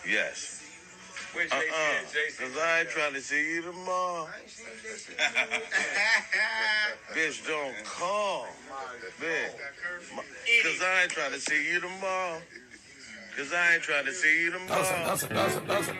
Yes. Where's Jason? Cause I ain't trying to see you tomorrow. Bitch, don't call. Bitch. Cause I ain't trying to see you tomorrow. Cause I ain't trying to see you tomorrow.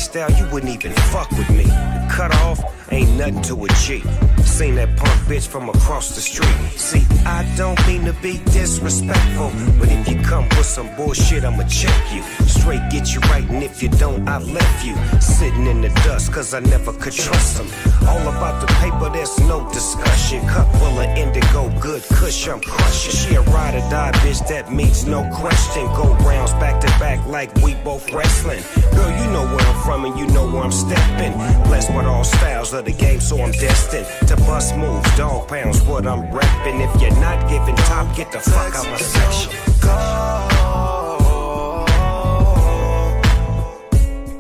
Style, you wouldn't even fuck with me. Cut off ain't nothing to a G. Seen that punk bitch from across the street. See, I don't mean to be disrespectful, but if you come with some bullshit, I'ma check you. Straight get you right, and if you don't, I left you sitting in the dust, cause I never could trust them. All about the paper, there's no discussion. Cup full of indigo, good kush, I'm crushing. She a ride or die bitch, that means no question. Go rounds back to back like we both wrestling. Girl, you know where I'm from and you know where I'm stepping. Blessed with all styles of the game, so I'm destined to bust moves, dog pounds, what I'm repping. If you're not giving top, get the fuck out my section.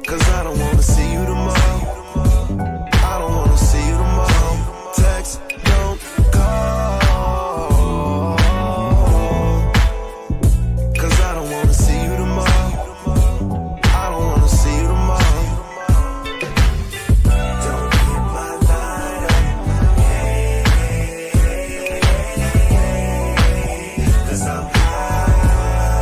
Cause I don't wanna see you tomorrow. I don't wanna see you tomorrow. Text, don't call. Cause I don't wanna see you tomorrow. I don't wanna see you tomorrow. Don't hit my line up. Cause I'm high.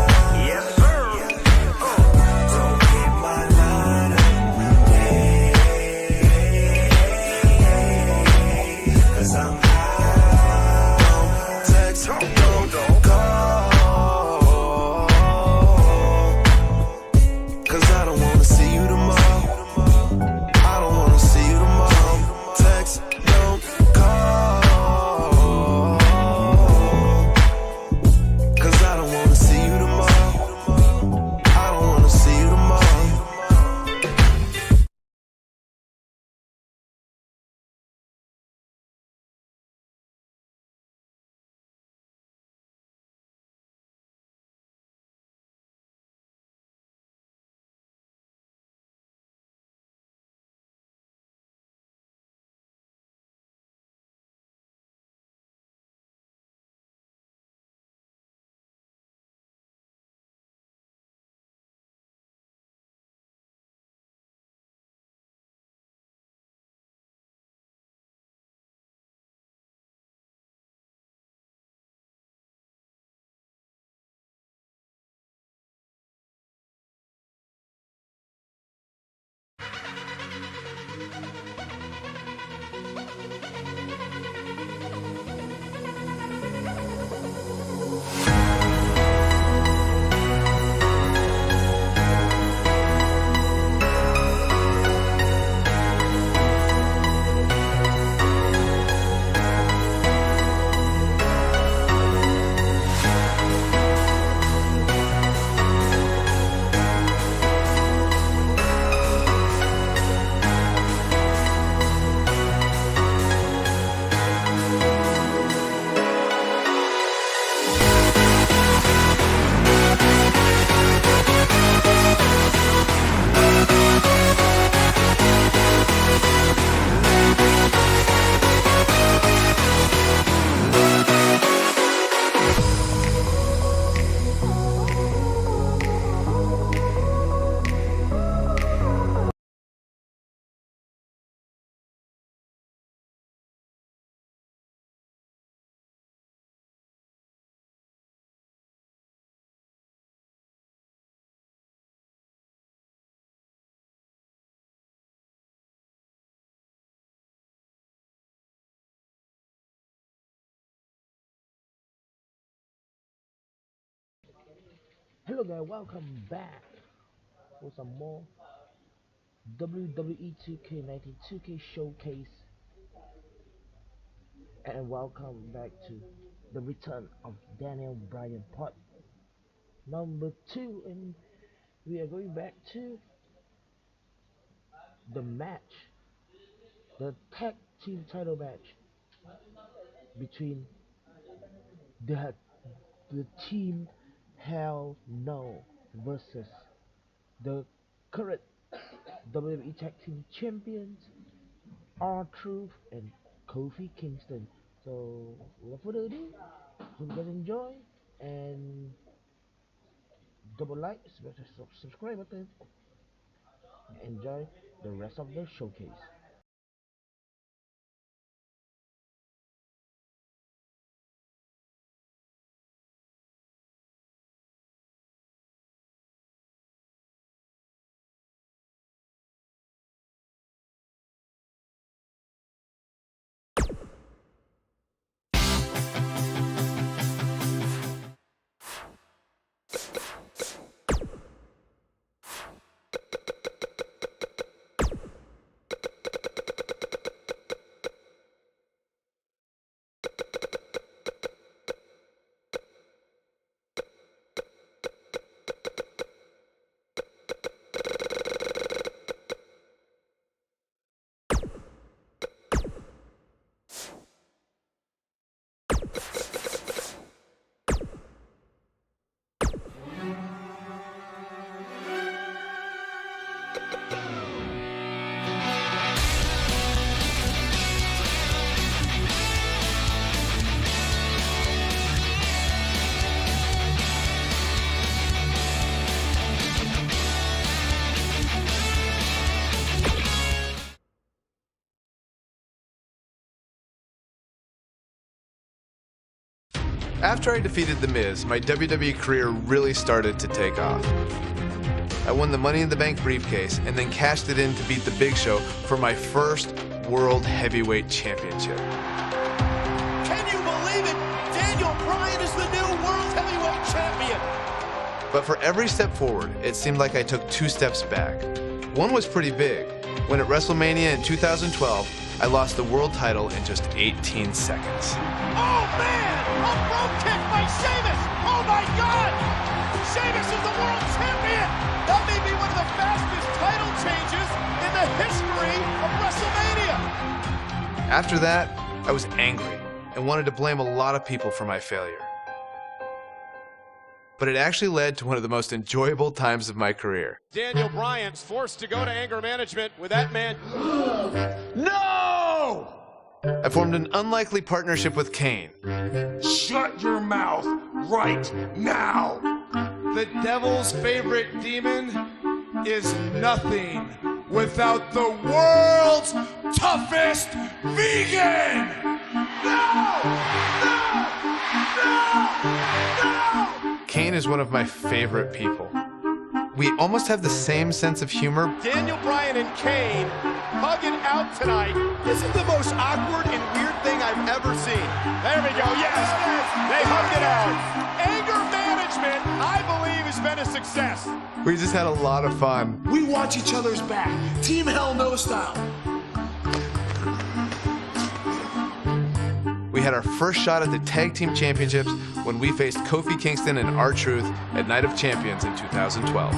Hello guys, welcome back for some more WWE 2K19 2K Showcase, and welcome back to the Return of Daniel Bryan part number 2, and we are going back to the match, the tag team title match between the team Hell No versus the current WWE Tag Team Champions R-Truth and Kofi Kingston. So without further ado, hope you guys enjoy and double like, smash the subscribe button, and enjoy the rest of the showcase. After I defeated The Miz, my WWE career really started to take off. I won the Money in the Bank briefcase and then cashed it in to beat The Big Show for my first World Heavyweight Championship. Can you believe it? Daniel Bryan is the new World Heavyweight Champion. But for every step forward, it seemed like I took 2 steps back. One was pretty big. When at WrestleMania in 2012, I lost the world title in just 18 seconds. Oh man! A rope kick by Sheamus! Oh my God! Sheamus is the world champion! That may be one of the fastest title changes in the history of WrestleMania! After that, I was angry and wanted to blame a lot of people for my failure. But it actually led to one of the most enjoyable times of my career. Daniel Bryan's forced to go to anger management with that man. No! I formed an unlikely partnership with Kane. Shut your mouth right now! The devil's favorite demon is nothing without the world's toughest vegan! No! No! No! No! Kane is one of my favorite people. We almost have the same sense of humor. Daniel Bryan and Kane hugging out tonight. This is the most awkward and weird thing I've ever seen. There we go. Yes, they hugged it out. Anger management, I believe, has been a success. We just had a lot of fun. We watch each other's back. Team Hell No style. We had our first shot at the Tag Team Championships when we faced Kofi Kingston and R-Truth at Night of Champions in 2012.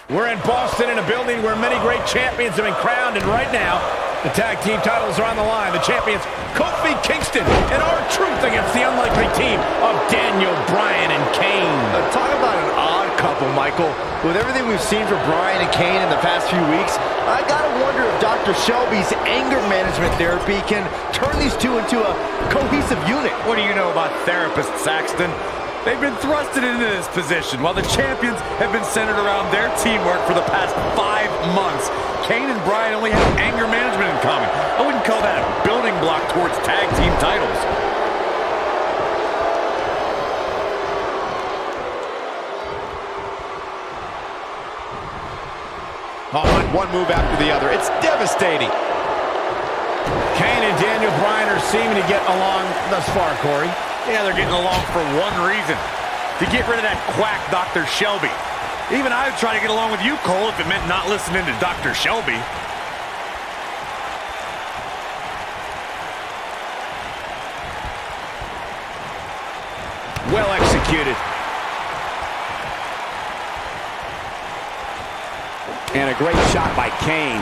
We're in Boston in a building where many great champions have been crowned, and right now, the tag team titles are on the line. The champions, Kofi Kingston and R-Truth against the unlikely team of Daniel Bryan and Kane. Talk about an odd couple, Michael. With everything we've seen from Bryan and Kane in the past few weeks, I gotta wonder if Dr. Shelby's anger management therapy can turn these two into a cohesive unit. What do you know about therapists, Saxton? They've been thrusted into this position while the champions have been centered around their teamwork for the past 5 months. Kane and Bryan only have anger management in common. I wouldn't call that a building block towards tag team titles. Oh, one move after the other. It's devastating. Kane and Daniel Bryan are seeming to get along thus far, Corey. Yeah, they're getting along for one reason. To get rid of that quack, Dr. Shelby. Even I would try to get along with you, Cole, if it meant not listening to Dr. Shelby. Well executed. And a great shot by Kane.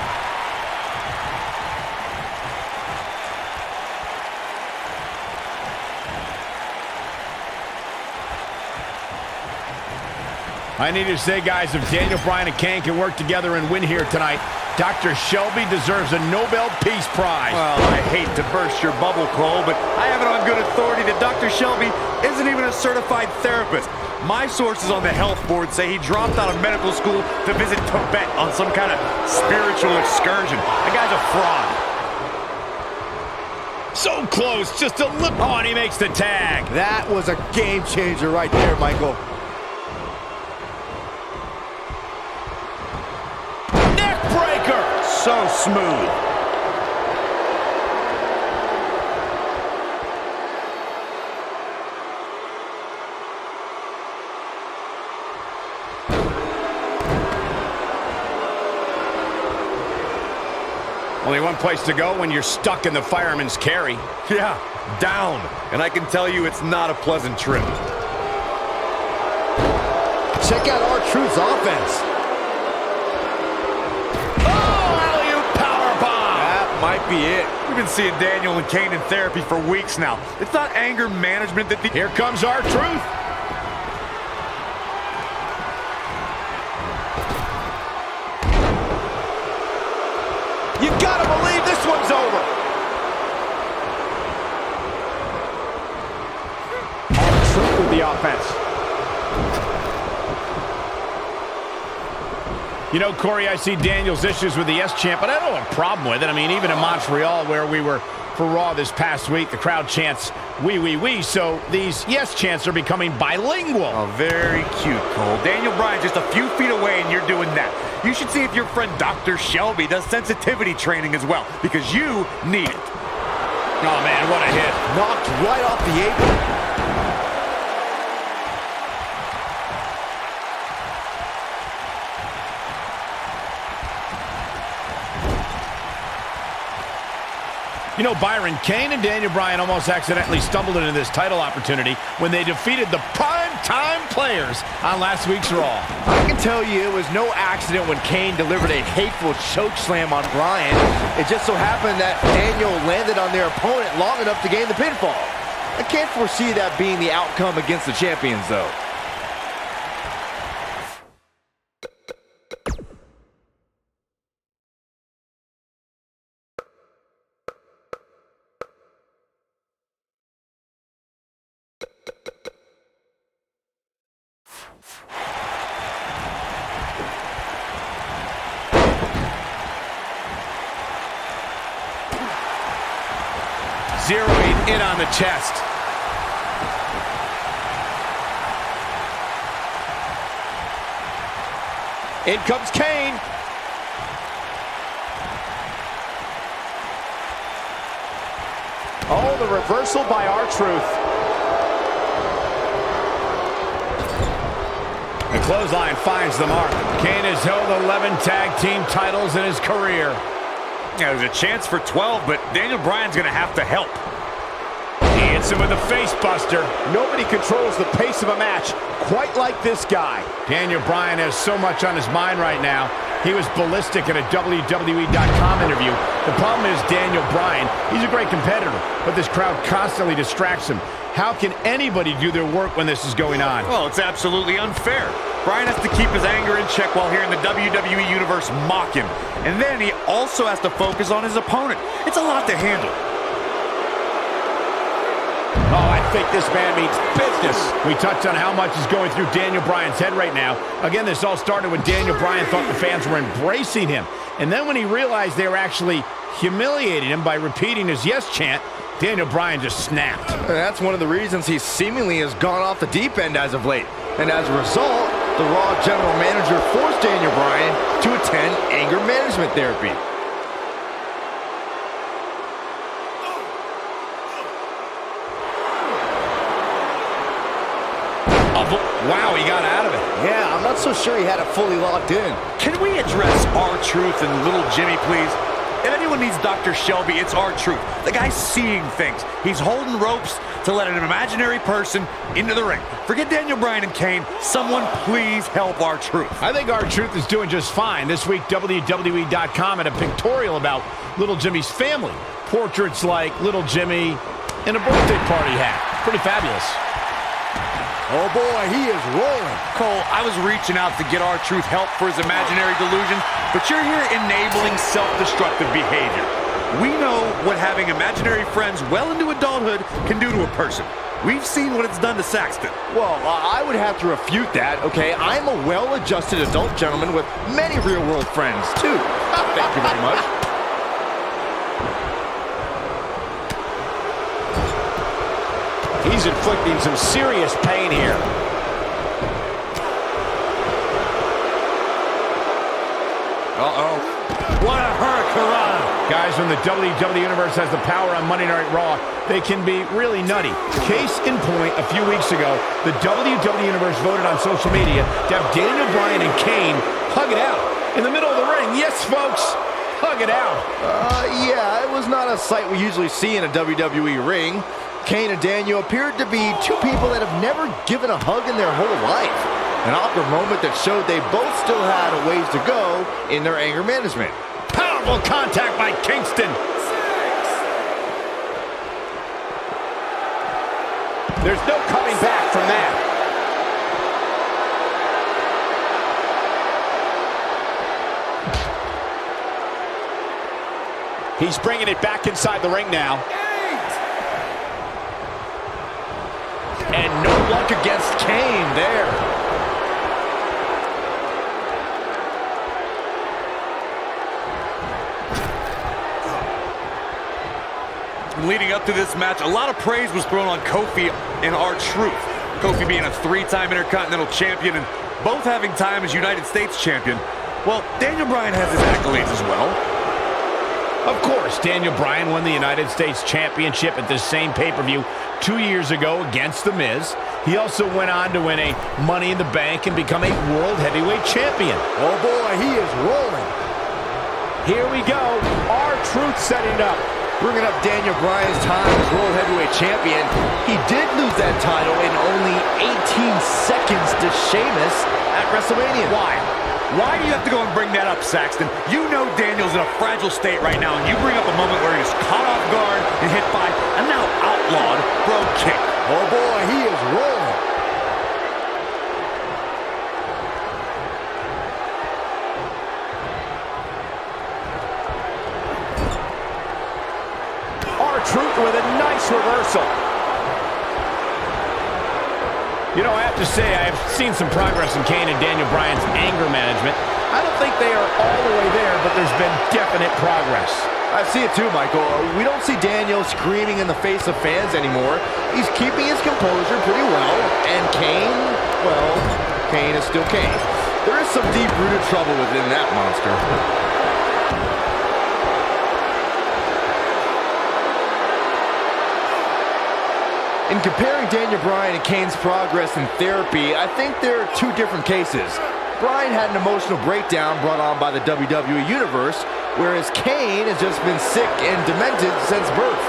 I need to say, guys, if Daniel Bryan and Kane can work together and win here tonight, Dr. Shelby deserves a Nobel Peace Prize. Well, I hate to burst your bubble, Cole, but I have it on good authority that Dr. Shelby isn't even a certified therapist. My sources on the health board say he dropped out of medical school to visit Tibet on some kind of spiritual excursion. The guy's a fraud. So close, just a lip. Oh, and he makes the tag. That was a game changer right there, Michael. So smooth. Only one place to go when you're stuck in the fireman's carry. Yeah, down. And I can tell you it's not a pleasant trip. Check out R-Truth's offense. Might be it. We've been seeing Daniel and Kane in therapy for weeks now. It's not anger management that Here comes R-Truth. You gotta believe this one's over. R-Truth with the offense. You know, Corey, I see Daniel's issues with the yes-chant, but I don't have a problem with it. I mean, even in Montreal, where we were for Raw this past week, the crowd chants, "We, we, we," so these yes-chants are becoming bilingual. Oh, very cute, Cole. Daniel Bryan just a few feet away, and you're doing that. You should see if your friend Dr. Shelby does sensitivity training as well, because you need it. Oh, man, what a hit. Knocked right off the apron. You know, Byron, Kane and Daniel Bryan almost accidentally stumbled into this title opportunity when they defeated the prime-time players on last week's Raw. I can tell you it was no accident when Kane delivered a hateful chokeslam on Bryan. It just so happened that Daniel landed on their opponent long enough to gain the pinfall. I can't foresee that being the outcome against the champions, though. Zeroing in on the chest. In comes Kane. Oh, the reversal by R-Truth. The clothesline finds the mark. Kane has held 11 tag team titles in his career. Yeah, there's a chance for 12, but Daniel Bryan's going to have to help. He hits Danielson with a face buster. Nobody controls the pace of a match quite like this guy. Daniel Bryan has so much on his mind right now. He was ballistic in a WWE.com interview. The problem is Daniel Bryan, he's a great competitor, but this crowd constantly distracts him. How can anybody do their work when this is going on? Well, it's absolutely unfair. Bryan has to keep his anger in check while hearing the WWE Universe mock him. And then he also has to focus on his opponent. It's a lot to handle. Oh, I think this man means business. We touched on how much is going through Daniel Bryan's head right now. Again, this all started when Daniel Bryan thought the fans were embracing him. And then when he realized they were actually humiliating him by repeating his yes chant, Daniel Bryan just snapped. And that's one of the reasons he seemingly has gone off the deep end as of late. And as a result, the Raw general manager forced Daniel Bryan to attend anger management therapy. Wow, he got out of it. Yeah, I'm not so sure he had it fully locked in. Can we address R-Truth and Little Jimmy, please? If anyone needs Dr. Shelby, it's R-Truth. The guy's seeing things. He's holding ropes to let an imaginary person into the ring. Forget Daniel Bryan and Kane. Someone please help R-Truth. I think R-Truth is doing just fine. This week, WWE.com had a pictorial about Little Jimmy's family. Portraits like Little Jimmy in a birthday party hat. Pretty fabulous. Oh boy, he is rolling. Cole, I was reaching out to get R-Truth help for his imaginary delusion, but you're here enabling self-destructive behavior. We know what having imaginary friends well into adulthood can do to a person. We've seen what it's done to Saxton. Well, I would have to refute that, okay? I'm a well-adjusted adult gentleman with many real-world friends, too. Thank you very much. He's inflicting some serious pain here. Uh-oh. What a hurricane. Guys, when the WWE Universe has the power on Monday Night Raw, they can be really nutty. Case in point, a few weeks ago, the WWE Universe voted on social media to have Daniel Bryan and Kane hug it out in the middle of the ring. Yes, folks, hug it out. Yeah, it was not a sight we usually see in a WWE ring. Kane and Daniel appeared to be two people that have never given a hug in their whole life. An awkward moment that showed they both still had a ways to go in their anger management. Powerful contact by Kingston. There's no coming back from that. He's bringing it back inside the ring now. And no luck against Kane there. Leading up to this match, a lot of praise was thrown on Kofi and R-Truth. Kofi being a three-time Intercontinental Champion and both having time as United States Champion. Well, Daniel Bryan has his accolades as well. Of course, Daniel Bryan won the United States Championship at this same pay-per-view 2 years ago against The Miz. He also went on to win a Money in the Bank and become a World Heavyweight Champion. Oh boy, he is rolling. Here we go. R-Truth setting it up. Bringing up Daniel Bryan's time as World Heavyweight Champion. He did lose that title in only 18 seconds to Sheamus at WrestleMania. Why? Why do you have to go and bring that up, Saxton? You know Daniel's in a fragile state right now, and you bring up a moment where he's caught off guard and hit by a now outlawed Brogue Kick. Oh boy, he is rolling. R-Truth with a nice reversal. You know, I have to say, I've seen some progress in Kane and Daniel Bryan's anger management. I don't think they are all the way there, but there's been definite progress. I see it too, Michael. We don't see Daniel screaming in the face of fans anymore. He's keeping his composure pretty well. And Kane, well, Kane is still Kane. There is some deep-rooted trouble within that monster. In comparing Daniel Bryan and Kane's progress in therapy, I think there are two different cases. Bryan had an emotional breakdown brought on by the WWE Universe, whereas Kane has just been sick and demented since birth.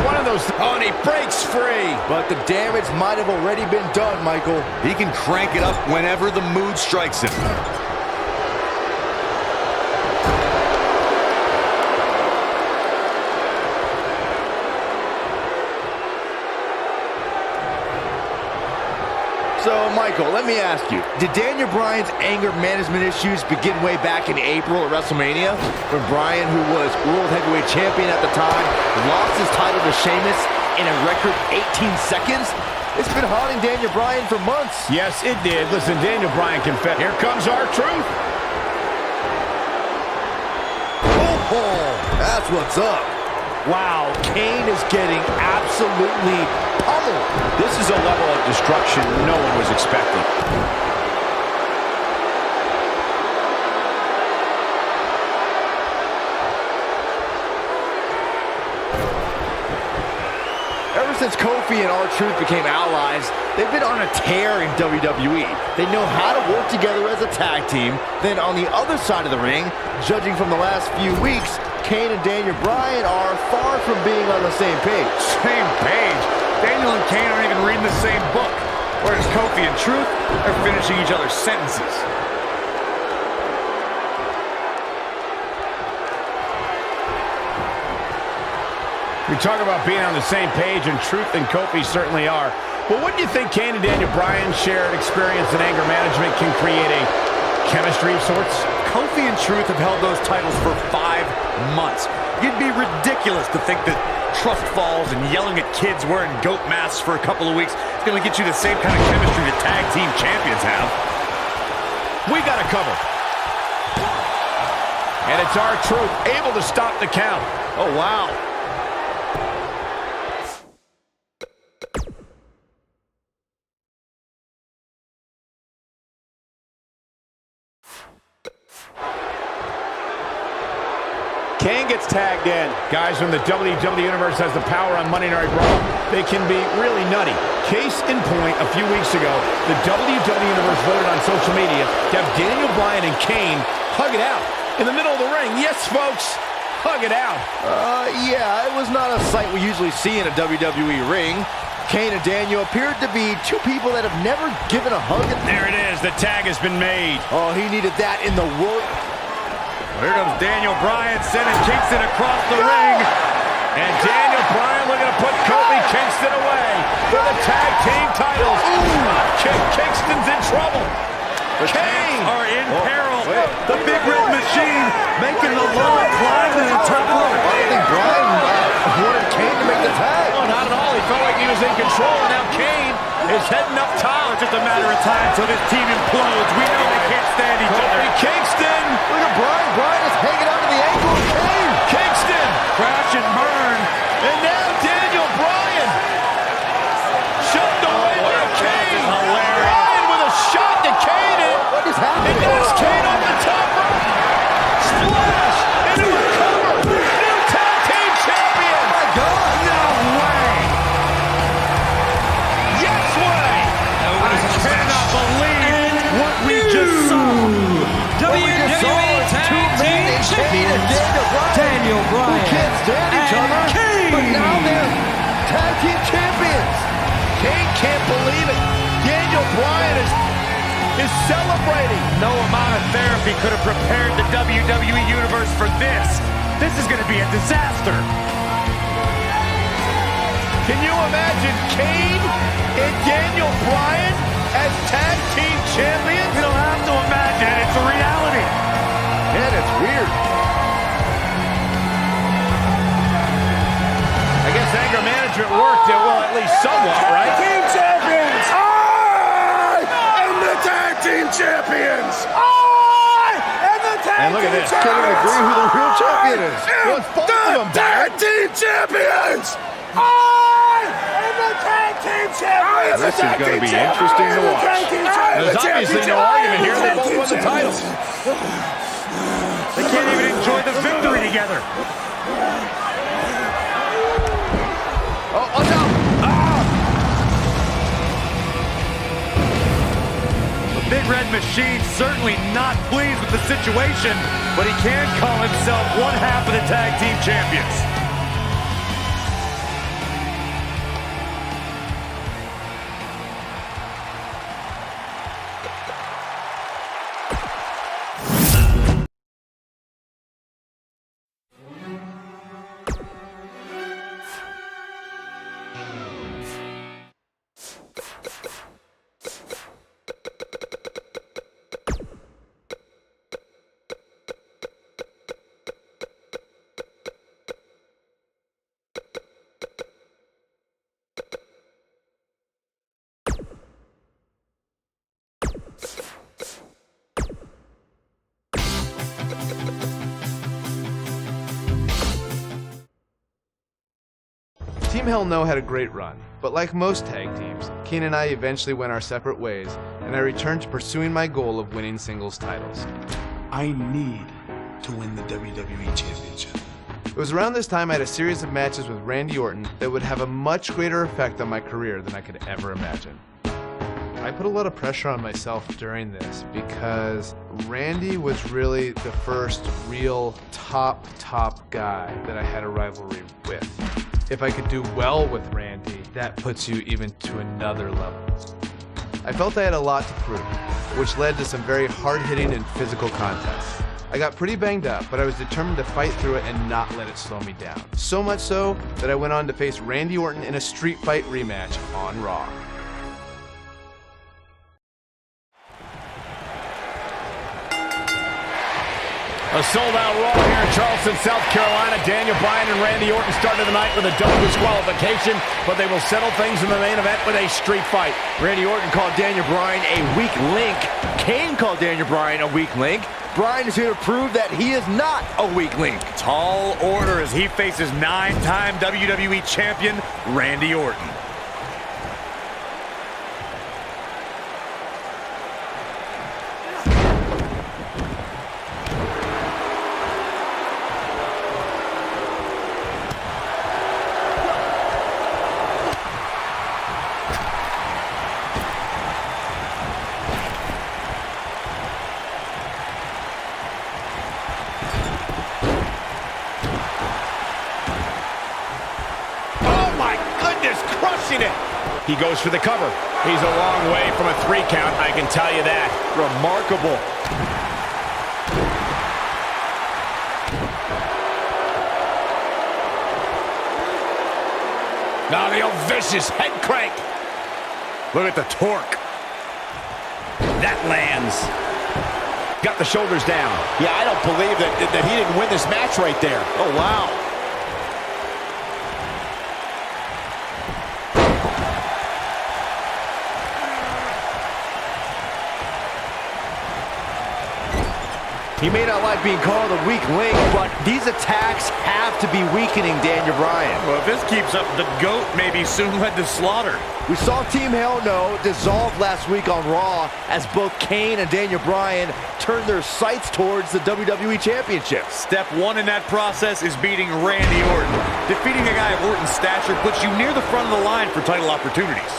One of those. Oh, and he breaks free. But the damage might have already been done, Michael. He can crank it up whenever the mood strikes him. So, Michael, let me ask you, did Daniel Bryan's anger management issues begin way back in April at WrestleMania, when Bryan, who was World Heavyweight Champion at the time, lost his title to Sheamus in a record 18 seconds? It's been haunting Daniel Bryan for months. Yes, it did. Listen, Daniel Bryan confessed. Here comes R-Truth. Oh, that's what's up. Wow, Kane is getting absolutely pummeled. This is a level of destruction no one was expecting. Ever since Kofi and R-Truth became allies, they've been on a tear in WWE. They know how to work together as a tag team. Then on the other side of the ring, judging from the last few weeks, Kane and Daniel Bryan are far from being on the same page. Same page? Daniel and Kane aren't even reading the same book. Whereas Kofi and Truth are finishing each other's sentences. We talk about being on the same page, and Truth and Kofi certainly are. But what do you think Kane and Daniel Bryan's shared experience in anger management can create a chemistry of sorts? Kofi and Truth have held those titles for 5 months. It'd be ridiculous to think that trust falls and yelling at kids wearing goat masks for a couple of weeks is going to get you the same kind of chemistry that tag team champions have. We got it covered. And it's R-Truth able to stop the count. Oh, wow. Kane gets tagged in. Guys, when the WWE Universe has the power on Monday Night Raw, they can be really nutty. Case in point, a few weeks ago, the WWE Universe voted on social media to have Daniel Bryan and Kane hug it out in the middle of the ring. Yes, folks, hug it out. Yeah, it was not a sight we usually see in a WWE ring. Kane and Daniel appeared to be two people that have never given a hug. There it is. The tag has been made. Oh, he needed that in the world. Here comes Daniel Bryan sending Kingston across the ring. And Daniel Bryan looking to put Kofi Kingston away for the tag team titles. Kingston's in trouble. The Kane are in peril. The Big Red Machine making the long climb to the top rope. I think Bryan wanted Kane to make the tag. Oh, not at all. He felt like he was in control. Now Kane is heading up top. It's just a matter of time until this team implodes. We know they can't stand each other. Kofi Kingston. Look at Bryan. Bryan is hanging onto the ankle of Kane. Kingston. Crash and burn. And now Daniel Bryan. Shoved away by Kane. Bryan with a shot to Kane. What is happening? And that's Kane on the top rope. Splash. Into a cover. New tag team champion. Oh, my God. No way. Yes way. I cannot believe what we just saw. WWE Tag Team Champions Daniel Bryan who can't stand each other, Kane. but now they're tag team champions. Kane can't believe it. Daniel Bryan is celebrating. No amount of therapy could have prepared the WWE Universe for this. This is going to be a disaster. Can you imagine Kane and Daniel Bryan as tag team champions? You don't have to imagine it. It's a reality. Man, it's weird. I guess anger management worked, well, at least somewhat, right? Team champions! I am the tag team champions! I am the tag And look at team this. Can't even agree who the real champion is. Well, it's both of them, tag team champions! I am the tag team champions! This is going to be interesting to watch. There's obviously no argument here. They both won the titles. They can't even enjoy the victory together. Oh, no. The Big Red Machine certainly not pleased with the situation, but he can call himself one half of the tag team champions. Hell No had a great run, but like most tag teams, Kane and I eventually went our separate ways, and I returned to pursuing my goal of winning singles titles. I need to win the WWE Championship. It was around this time I had a series of matches with Randy Orton that would have a much greater effect on my career than I could ever imagine. I put a lot of pressure on myself during this because Randy was really the first real top guy that I had a rivalry with. If I could do well with Randy, that puts you even to another level. I felt I had a lot to prove, which led to some very hard-hitting and physical contests. I got pretty banged up, but I was determined to fight through it and not let it slow me down. So much so that I went on to face Randy Orton in a street fight rematch on Raw. A sold-out Raw here in Charleston, South Carolina. Daniel Bryan and Randy Orton started the night with a double disqualification, but they will settle things in the main event with a street fight. Randy Orton called Daniel Bryan a weak link. Kane called Daniel Bryan a weak link. Bryan is here to prove that he is not a weak link. Tall order as he faces 9-time WWE champion Randy Orton. He goes for the cover. He's a long way from a 3 count, I can tell you that. Remarkable. Now the old vicious head crank. Look at the torque. That lands. Got the shoulders down. Yeah, I don't believe that he didn't win this match right there. Oh, wow. He may not like being called a weak link, but these attacks have to be weakening Daniel Bryan. Well, if this keeps up, the GOAT may be soon led to slaughter. We saw Team Hell No dissolve last week on Raw as both Kane and Daniel Bryan turned their sights towards the WWE Championship. Step 1 in that process is beating Randy Orton. Defeating a guy of Orton's stature puts you near the front of the line for title opportunities.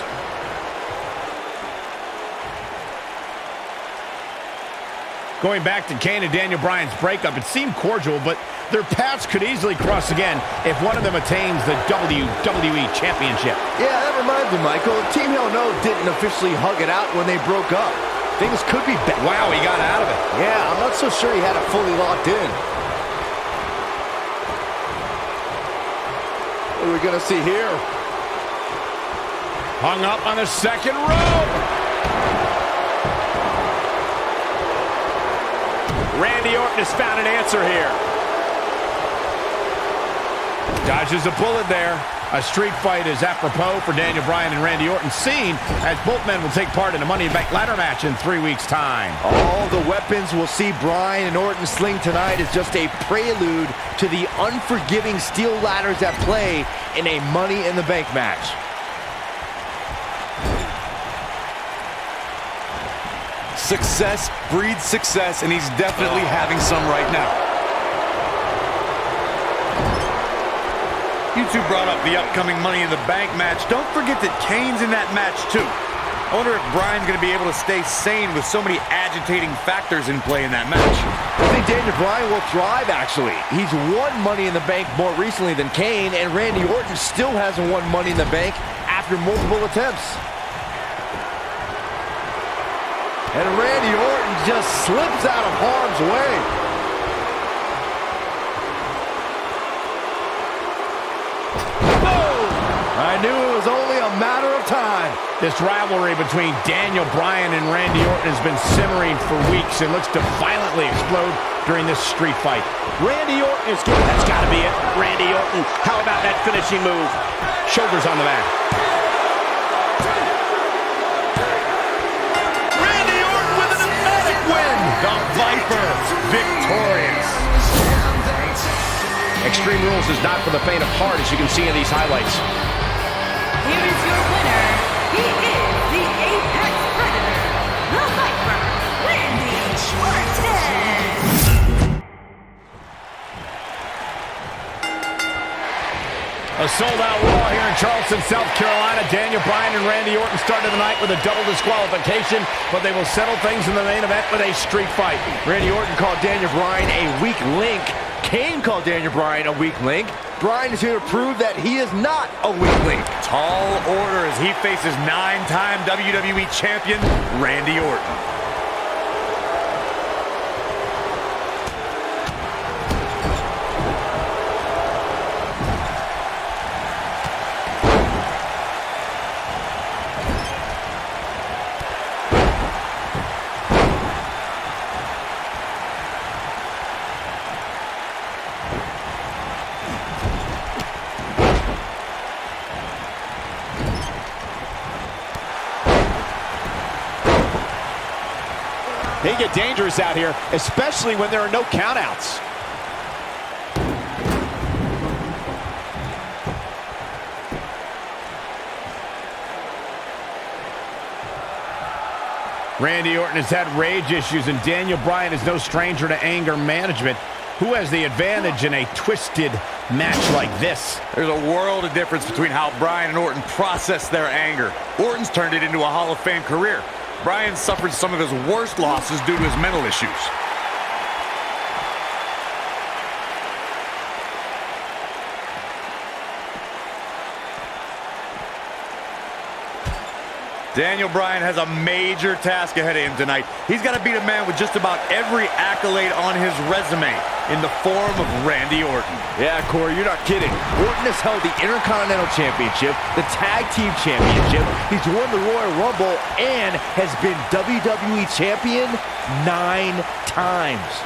Going back to Kane and Daniel Bryan's breakup, it seemed cordial, but their paths could easily cross again if one of them attains the WWE Championship. Yeah, that reminds me, Michael. Team Hell No didn't officially hug it out when they broke up. Things could be better. Wow, he got out of it. Yeah, I'm not so sure he had it fully locked in. What are we going to see here? Hung up on the second rope. Randy Orton has found an answer here. Dodges a bullet there. A street fight is apropos for Daniel Bryan and Randy Orton, seen as both men will take part in a Money in the Bank ladder match in 3 weeks' time. All the weapons we'll see Bryan and Orton sling tonight is just a prelude to the unforgiving steel ladders at play in a Money in the Bank match. Success breeds success, and he's definitely having some right now. You two brought up the upcoming Money in the Bank match. Don't forget that Kane's in that match, too. I wonder if Bryan's going to be able to stay sane with so many agitating factors in play in that match. I think Daniel Bryan will thrive, actually. He's won Money in the Bank more recently than Kane, and Randy Orton still hasn't won Money in the Bank after multiple attempts. And Randy Orton just slips out of harm's way. Boom! I knew it was only a matter of time. This rivalry between Daniel Bryan and Randy Orton has been simmering for weeks and looks to violently explode during this street fight. Randy Orton is getting... That's got to be it. Randy Orton, how about that finishing move? Shoulders on the mat. The Viper, victorious. Extreme Rules is not for the faint of heart, as you can see in these highlights. Here is your winner. He is the Apex Predator, the Viper, Randy Orton. A sold-out Raw here in Charleston, South Carolina. Daniel Bryan and Randy Orton started the night with a double disqualification, but they will settle things in the main event with a street fight. Randy Orton called Daniel Bryan a weak link. Kane called Daniel Bryan a weak link. Bryan is here to prove that he is not a weak link. Tall order as he faces 9-time WWE champion Randy Orton. They get dangerous out here, especially when there are no countouts. Randy Orton has had rage issues, and Daniel Bryan is no stranger to anger management. Who has the advantage in a twisted match like this? There's a world of difference between how Bryan and Orton process their anger. Orton's turned it into a Hall of Fame career. Bryan suffered some of his worst losses due to his mental issues. Daniel Bryan has a major task ahead of him tonight. He's got to beat a man with just about every accolade on his resume in the form of Randy Orton. Yeah, Corey, you're not kidding. Orton has held the Intercontinental Championship, the Tag Team Championship, he's won the Royal Rumble, and has been WWE Champion 9 times.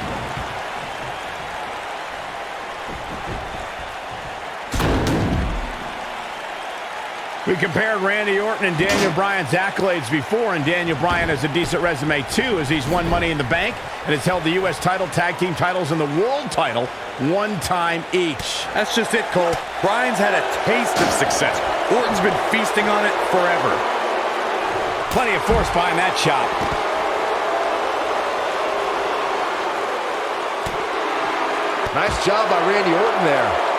We compared Randy Orton and Daniel Bryan's accolades before, and Daniel Bryan has a decent resume too, as he's won Money in the Bank and has held the U.S. title, tag team titles, and the world title one time each. That's just it, Cole. Bryan's had a taste of success. Orton's been feasting on it forever. Plenty of force behind that chop. Nice job by Randy Orton there.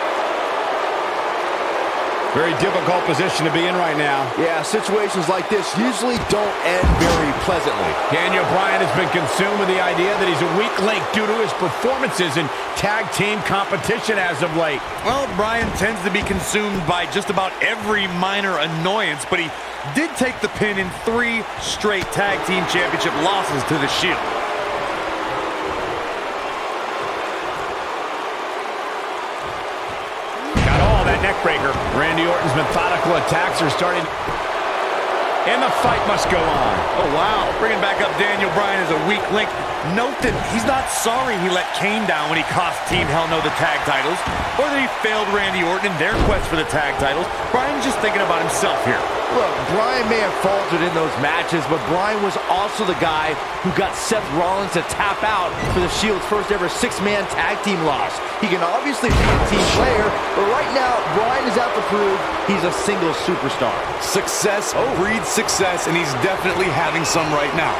Very difficult position to be in right now. Yeah, situations like this usually don't end very pleasantly. Daniel Bryan has been consumed with the idea that he's a weak link due to his performances in tag team competition as of late. Well, Bryan tends to be consumed by just about every minor annoyance, but he did take the pin in 3 straight tag team championship losses to the Shield. Neckbreaker. Randy Orton's methodical attacks are starting, and the fight must go on. Oh, wow. Bringing back up Daniel Bryan as a weak link. Note that he's not sorry he let Kane down when he cost Team Hell No the tag titles, or that he failed Randy Orton in their quest for the tag titles. Bryan's just thinking about himself here. Look, Bryan may have faltered in those matches, but Bryan was also the guy who got Seth Rollins to tap out for the Shield's first ever 6-man tag team loss. He can obviously be a team player, but right now, Bryan is out to prove he's a single superstar. Success breeds success, and he's definitely having some right now.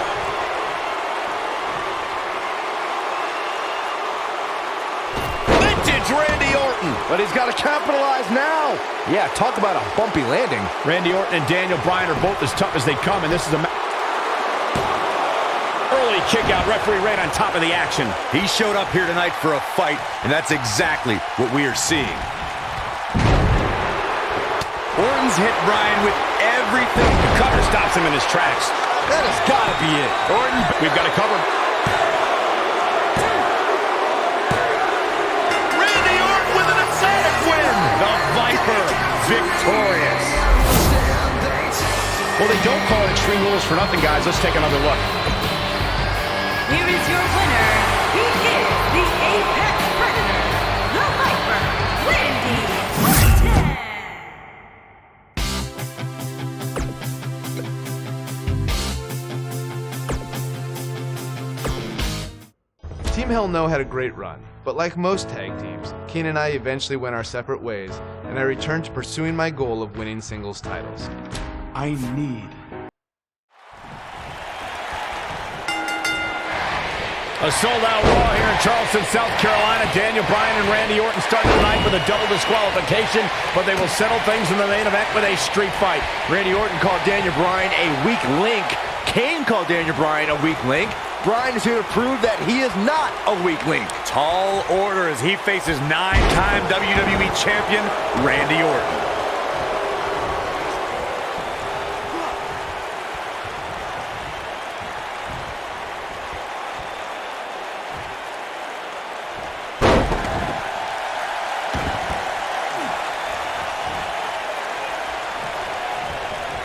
Vintage Randy Orton. But he's got to capitalize now. Yeah, talk about a bumpy landing. Randy Orton and Daniel Bryan are both as tough as they come, and this is a early kick out. Referee right on top of the action. He showed up here tonight for a fight, and that's exactly what we are seeing. Orton's hit Bryan with everything. The cover stops him in his tracks. That has got to be it. Orton, we've got a cover. Randy Orton with an emphatic win. The Viper victorious. Well, they don't call it Extreme Rules for nothing, guys. Let's take another look. Here is your winner. He is the Apex Predator, the Viper, Randy Orton. Team Hell No had a great run, but like most tag teams, Kane and I eventually went our separate ways, and I returned to pursuing my goal of winning singles titles. I need. A sold-out Raw here in Charleston, South Carolina. Daniel Bryan and Randy Orton started tonight with a double disqualification, but they will settle things in the main event with a street fight. Randy Orton called Daniel Bryan a weak link. Kane called Daniel Bryan a weak link. Bryan is here to prove that he is not a weak link. Tall order as he faces 9-time WWE champion Randy Orton.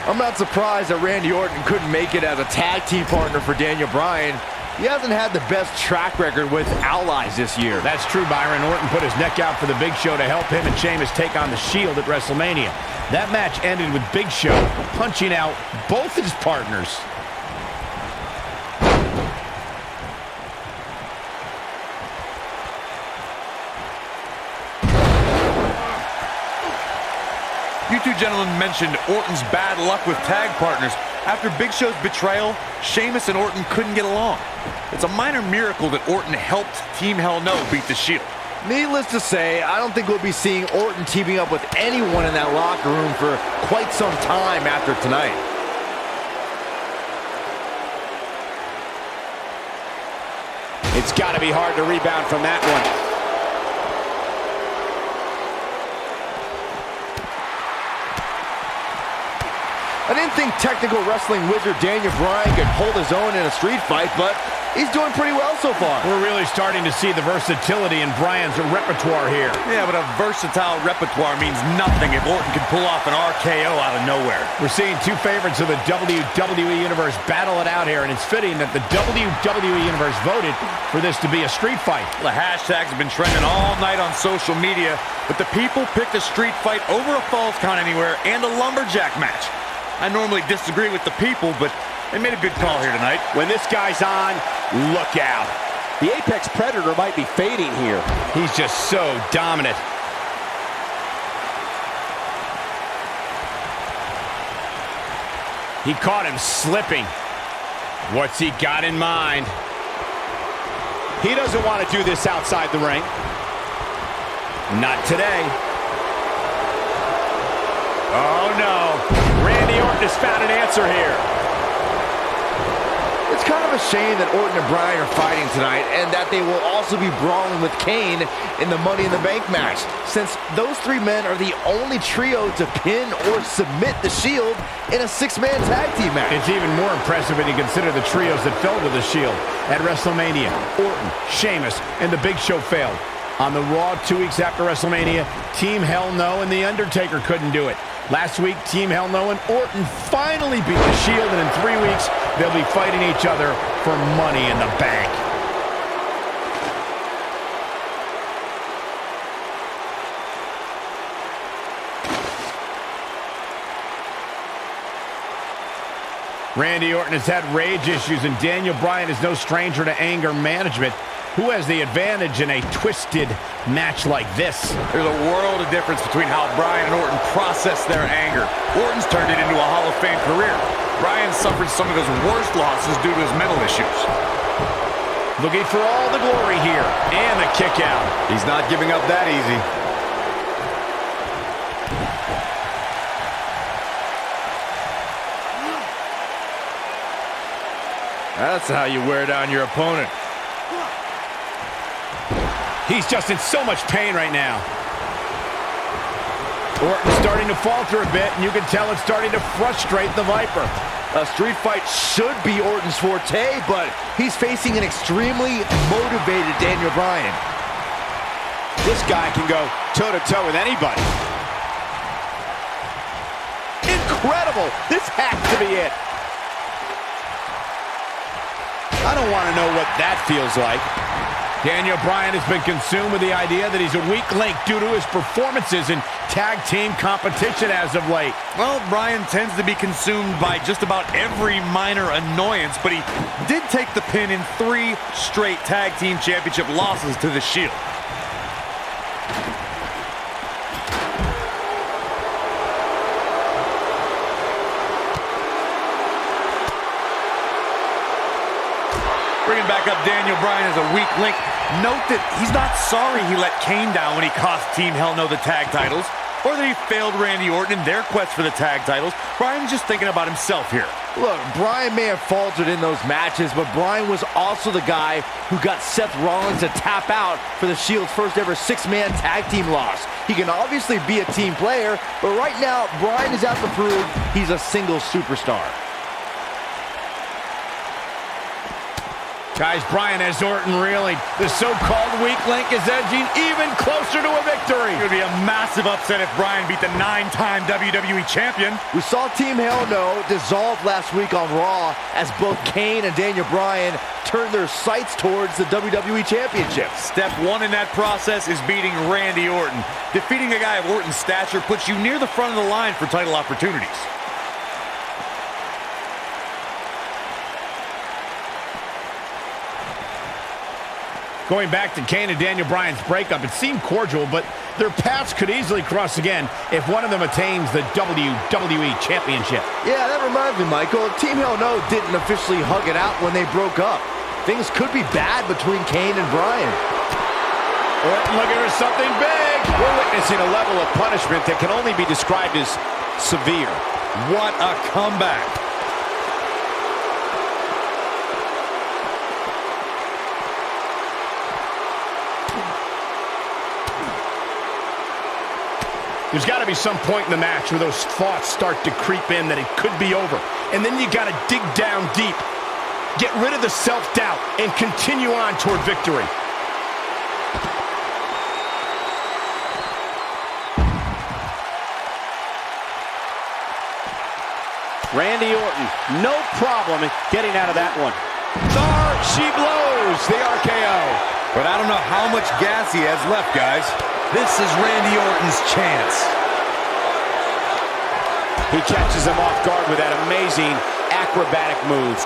I'm not surprised that Randy Orton couldn't make it as a tag team partner for Daniel Bryan. He hasn't had the best track record with allies this year. That's true, Byron. Orton put his neck out for the Big Show to help him and Sheamus take on the Shield at WrestleMania. That match ended with Big Show punching out both his partners. You two gentlemen mentioned Orton's bad luck with tag partners. After Big Show's betrayal, Sheamus and Orton couldn't get along. It's a minor miracle that Orton helped Team Hell No beat the Shield. Needless to say, I don't think we'll be seeing Orton teaming up with anyone in that locker room for quite some time after tonight. It's got to be hard to rebound from that one. I didn't think technical wrestling wizard Daniel Bryan could hold his own in a street fight, but he's doing pretty well so far. We're really starting to see the versatility in Bryan's repertoire here. Yeah, but a versatile repertoire means nothing if Orton can pull off an RKO out of nowhere. We're seeing two favorites of the WWE Universe battle it out here, and it's fitting that the WWE Universe voted for this to be a street fight. The hashtags have been trending all night on social media, but the people picked a street fight over a Falls Count Anywhere and a lumberjack match. I normally disagree with the people, but they made a good call here tonight. When this guy's on, look out. The Apex Predator might be fading here. He's just so dominant. He caught him slipping. What's he got in mind? He doesn't want to do this outside the ring. Not today. Oh, no. Randy Orton has found an answer here. It's kind of a shame that Orton and Bryan are fighting tonight and that they will also be brawling with Kane in the Money in the Bank match, since those three men are the only trio to pin or submit the Shield in a six-man tag team match. It's even more impressive when you consider the trios that fell to the Shield at WrestleMania. Orton, Sheamus, and the Big Show failed. On the Raw 2 weeks after WrestleMania, Team Hell No and The Undertaker couldn't do it. Last week, Team Hell No and Orton finally beat the Shield, and in 3 weeks, they'll be fighting each other for Money in the Bank. Randy Orton has had rage issues, and Daniel Bryan is no stranger to anger management. Who has the advantage in a twisted match like this? There's a world of difference between how Bryan and Orton process their anger. Orton's turned it into a Hall of Fame career. Bryan suffered some of his worst losses due to his mental issues. Looking for all the glory here, and the kick out. He's not giving up that easy. That's how you wear down your opponent. He's just in so much pain right now. Orton's starting to falter a bit, and you can tell it's starting to frustrate the Viper. A street fight should be Orton's forte, but he's facing an extremely motivated Daniel Bryan. This guy can go toe-to-toe with anybody. Incredible! This has to be it. I don't want to know what that feels like. Daniel Bryan has been consumed with the idea that he's a weak link due to his performances in tag team competition as of late. Well, Bryan tends to be consumed by just about every minor annoyance, but he did take the pin in 3 straight tag team championship losses to the Shield. bringing back up Daniel Bryan as a weak link. Note that he's not sorry he let Kane down when he cost Team Hell No the tag titles, or that he failed Randy Orton in their quest for the tag titles. Bryan's just thinking about himself here. Look, Bryan may have faltered in those matches, but Bryan was also the guy who got Seth Rollins to tap out for the Shield's first ever six-man tag team loss. He can obviously be a team player, but right now, Bryan is out to prove he's a single superstar. Guys, Bryan has Orton reeling. The so-called weak link is edging even closer to a victory. It would be a massive upset if Bryan beat the 9-time WWE champion. We saw Team Hell No dissolve last week on Raw as both Kane and Daniel Bryan turned their sights towards the WWE Championship. Step one in that process is beating Randy Orton. Defeating a guy of Orton's stature puts you near the front of the line for title opportunities. Going back to Kane and Daniel Bryan's breakup, it seemed cordial, but their paths could easily cross again if one of them attains the WWE Championship. Yeah, that reminds me, Michael. Team Hell No didn't officially hug it out when they broke up. Things could be bad between Kane and Bryan. Orton looking for something big. We're witnessing a level of punishment that can only be described as severe. What a comeback. There's got to be some point in the match where those thoughts start to creep in that it could be over. And then you got to dig down deep, get rid of the self-doubt, and continue on toward victory. Randy Orton, no problem in getting out of that one. There she blows the RKO. But I don't know how much gas he has left, guys. This is Randy Orton's chance. He catches him off guard with that amazing acrobatic move.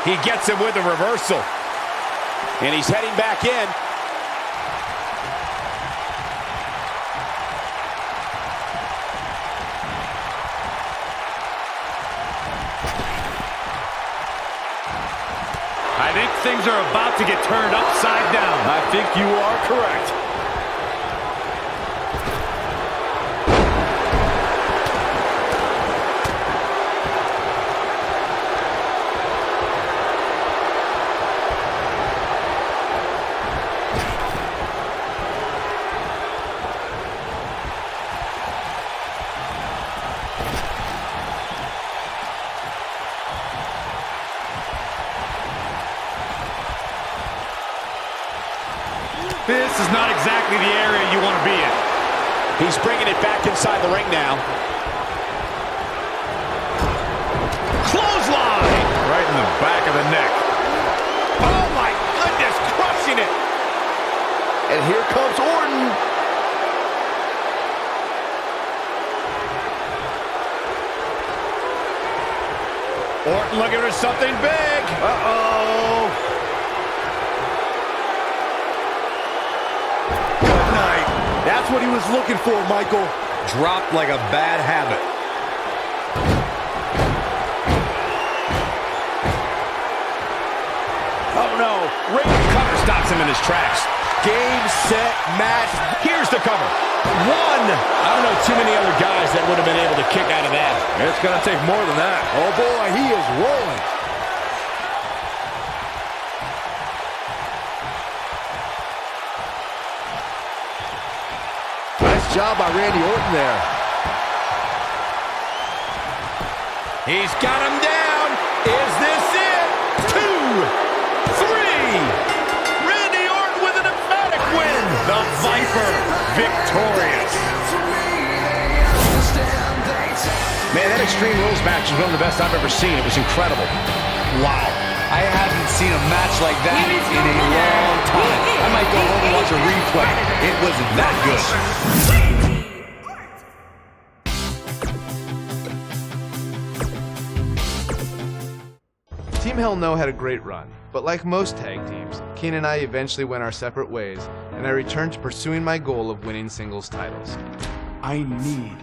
He gets him with a reversal. And he's heading back in. I think things are about to get turned upside down. I think you are correct. This is not exactly the area you want to be in. He's bringing it back inside the ring now. Clothesline! Right in the back of the neck. Oh my goodness, crushing it! And here comes Orton. Orton looking for something big. Uh-oh. That's what he was looking for, Michael. Dropped like a bad habit. Oh no, Randy cover stops him in his tracks. Game, set, match. Here's the cover. One. I don't know too many other guys that would have been able to kick out of that. It's going to take more than that. Oh boy, he is rolling. Job by Randy Orton there. He's got him down. Is this it? 2, 3. Randy Orton with an emphatic win. The Viper victorious. Man, that Extreme Rules match is one of the best I've ever seen. It was incredible. Wow. I haven't seen a match like that in a long time. I might go home and watch a replay. It was that good. Team Hell No had a great run, but like most tag teams, Kane and I eventually went our separate ways, and I returned to pursuing my goal of winning singles titles. I need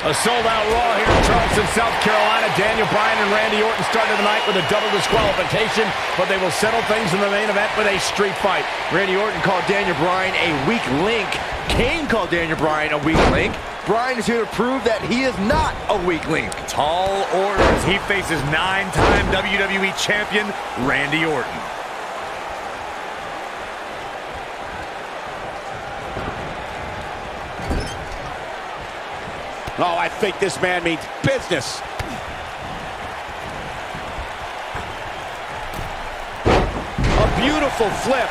A sold-out Raw here in Charleston, South Carolina. Daniel Bryan and Randy Orton started the night with a double disqualification, but they will settle things in the main event with a street fight. Randy Orton called Daniel Bryan a weak link. Kane called Daniel Bryan a weak link. Bryan is here to prove that he is not a weak link. Tall order as he faces 9-time WWE champion Randy Orton. Oh, I think this man means business. A beautiful flip.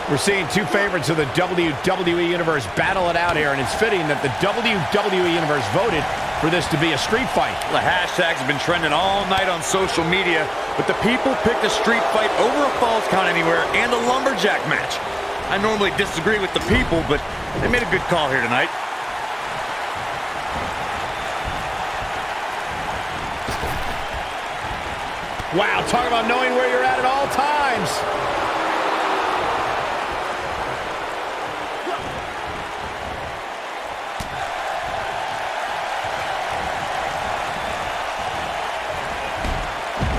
We're seeing two favorites of the WWE Universe battle it out here, and it's fitting that the WWE Universe voted for this to be a street fight. The hashtags have been trending all night on social media, but the people picked a street fight over a Falls Count Anywhere and a lumberjack match. I normally disagree with the people, but they made a good call here tonight. Wow, talk about knowing where you're at all times.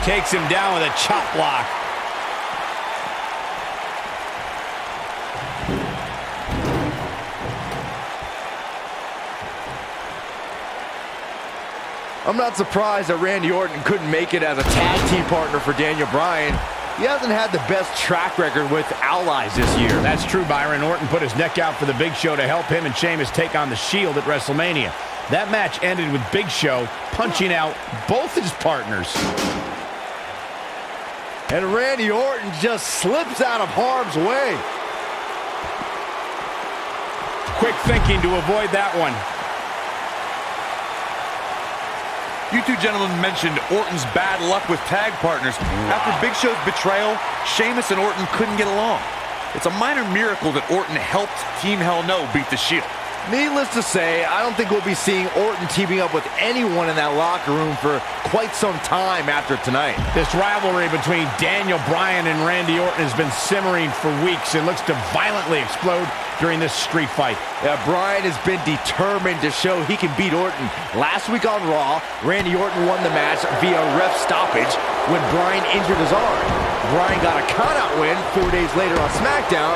Takes him down with a chop block. I'm not surprised that Randy Orton couldn't make it as a tag team partner for Daniel Bryan. He hasn't had the best track record with allies this year. That's true, Byron. Orton put his neck out for the Big Show to help him and Sheamus take on the Shield at WrestleMania. That match ended with Big Show punching out both his partners. And Randy Orton just slips out of harm's way. Quick thinking to avoid that one. You two gentlemen mentioned Orton's bad luck with tag partners. After Big Show's betrayal, Sheamus and Orton couldn't get along. It's a minor miracle that Orton helped Team Hell No beat the Shield. Needless to say, I don't think we'll be seeing Orton teaming up with anyone in that locker room for quite some time after tonight. This rivalry between Daniel Bryan and Randy Orton has been simmering for weeks and looks to violently explode during this street fight. Yeah, Bryan has been determined to show he can beat Orton. Last week on Raw, Randy Orton won the match via ref stoppage when Bryan injured his arm. Bryan got a countout win 4 days later on SmackDown,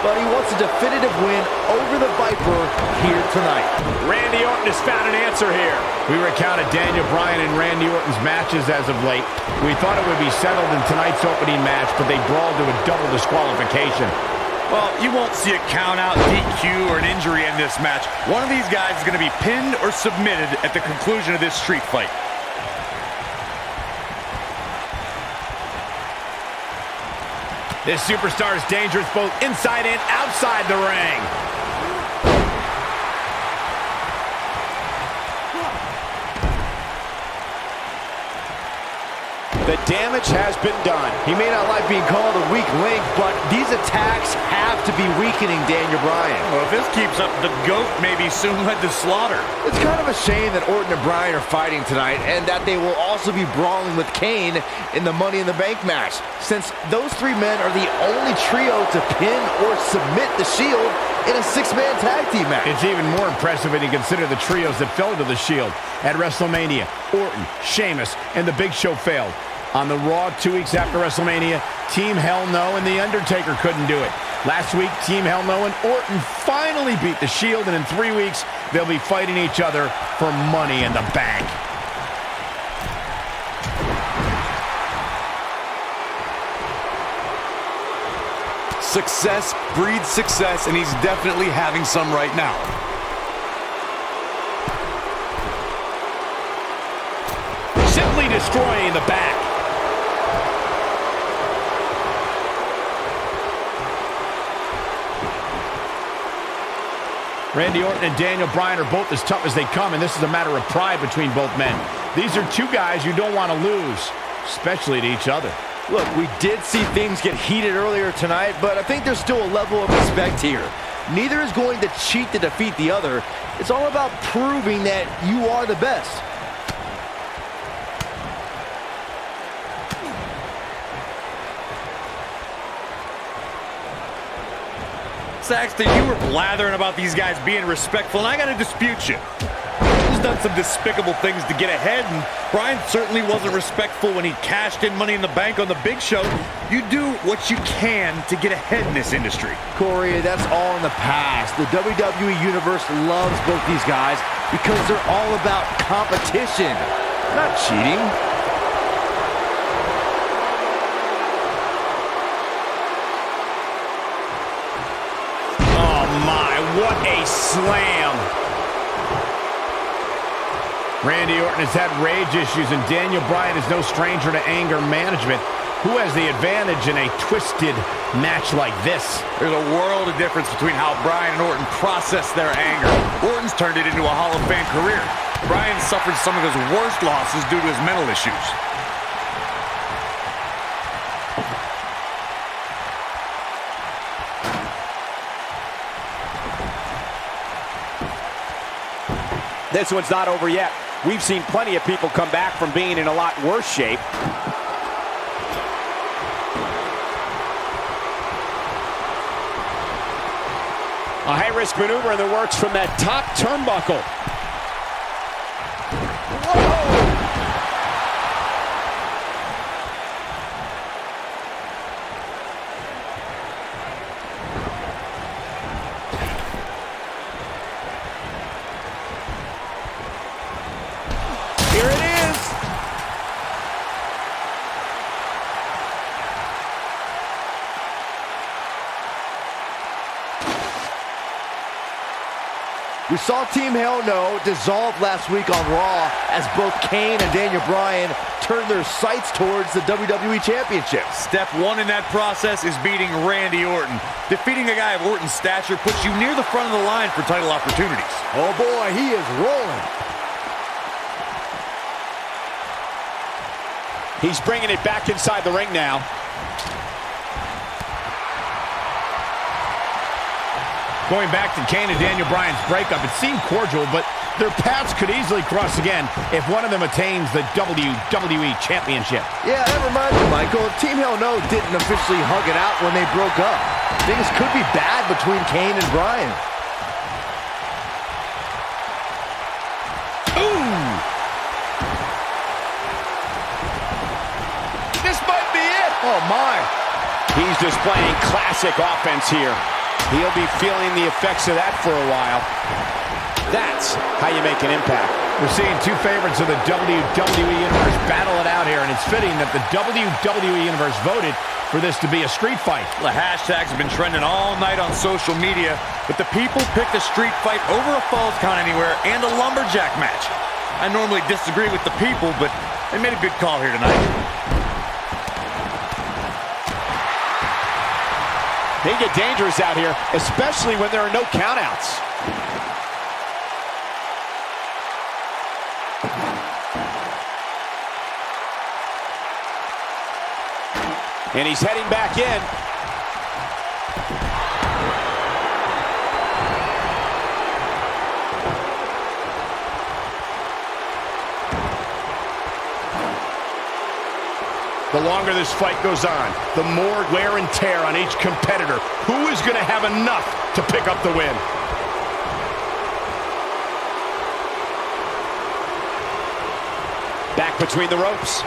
but he wants a definitive win over the Viper here tonight. Randy Orton has found an answer here. We recounted Daniel Bryan and Randy Orton's matches as of late. We thought it would be settled in tonight's opening match, but they brawled to a double disqualification. Well, you won't see a count-out, DQ, or an injury in this match. One of these guys is going to be pinned or submitted at the conclusion of this street fight. This superstar is dangerous both inside and outside the ring. The damage has been done. He may not like being called a weak link, but these attacks have to be weakening Daniel Bryan. Well, if this keeps up, the GOAT may be soon led to slaughter. It's kind of a shame that Orton and Bryan are fighting tonight and that they will also be brawling with Kane in the Money in the Bank match, since those three men are the only trio to pin or submit the Shield in a six-man tag team match. It's even more impressive when you consider the trios that fell to the Shield. At WrestleMania, Orton, Sheamus, and the Big Show failed. On the Raw 2 weeks after WrestleMania, Team Hell No and The Undertaker couldn't do it. Last week, Team Hell No and Orton finally beat the Shield, and in 3 weeks, they'll be fighting each other for Money in the Bank. Success breeds success, and he's definitely having some right now. Simply destroying the back. Randy Orton and Daniel Bryan are both as tough as they come, and this is a matter of pride between both men. These are two guys you don't want to lose, especially to each other. Look, we did see things get heated earlier tonight, but I think there's still a level of respect here. Neither is going to cheat to defeat the other. It's all about proving that you are the best. Saxton, you were blathering about these guys being respectful, and I got to dispute you. He's done some despicable things to get ahead, and Bryan certainly wasn't respectful when he cashed in Money in the Bank on the Big Show. You do what you can to get ahead in this industry. Corey, that's all in the past. The WWE Universe loves both these guys because they're all about competition, not cheating. What a slam. Randy Orton has had rage issues, and Daniel Bryan is no stranger to anger management. Who has the advantage in a twisted match like this? There's a world of difference between how Bryan and Orton process their anger. Orton's turned it into a Hall of Fame career. Bryan suffered some of his worst losses due to his mental issues. This one's not over yet. We've seen plenty of people come back from being in a lot worse shape. A high-risk maneuver in the works from that top turnbuckle. Whoa! Here it is. We saw Team Hell No dissolve last week on Raw as both Kane and Daniel Bryan turned their sights towards the WWE Championship. Step one in that process is beating Randy Orton. Defeating a guy of Orton's stature puts you near the front of the line for title opportunities. Oh boy, he is rolling. He's bringing it back inside the ring now. Going back to Kane and Daniel Bryan's breakup, it seemed cordial, but their paths could easily cross again if one of them attains the WWE Championship. Yeah, that reminds me, Michael, Team Hell No didn't officially hug it out when they broke up. Things could be bad between Kane and Bryan. Ooh! This might be it! Oh, my. He's displaying classic offense here. He'll be feeling the effects of that for a while. That's how you make an impact. We're seeing two favorites of the WWE Universe battle it out here, and it's fitting that the WWE Universe voted for this to be a street fight. The hashtags have been trending all night on social media, but the people picked a street fight over a Falls Count Anywhere and a lumberjack match. I normally disagree with the people, but they made a good call here tonight. They get dangerous out here, especially when there are no countouts. And he's heading back in. The longer this fight goes on, the more wear and tear on each competitor. Who is going to have enough to pick up the win? Back between the ropes.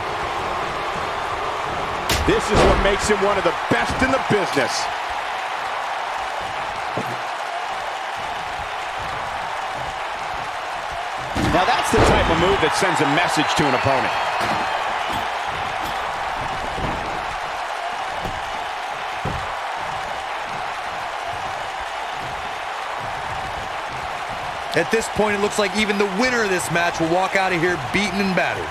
This is what makes him one of the best in the business. Now that's the type of move that sends a message to an opponent. At this point, it looks like even the winner of this match will walk out of here beaten and battered.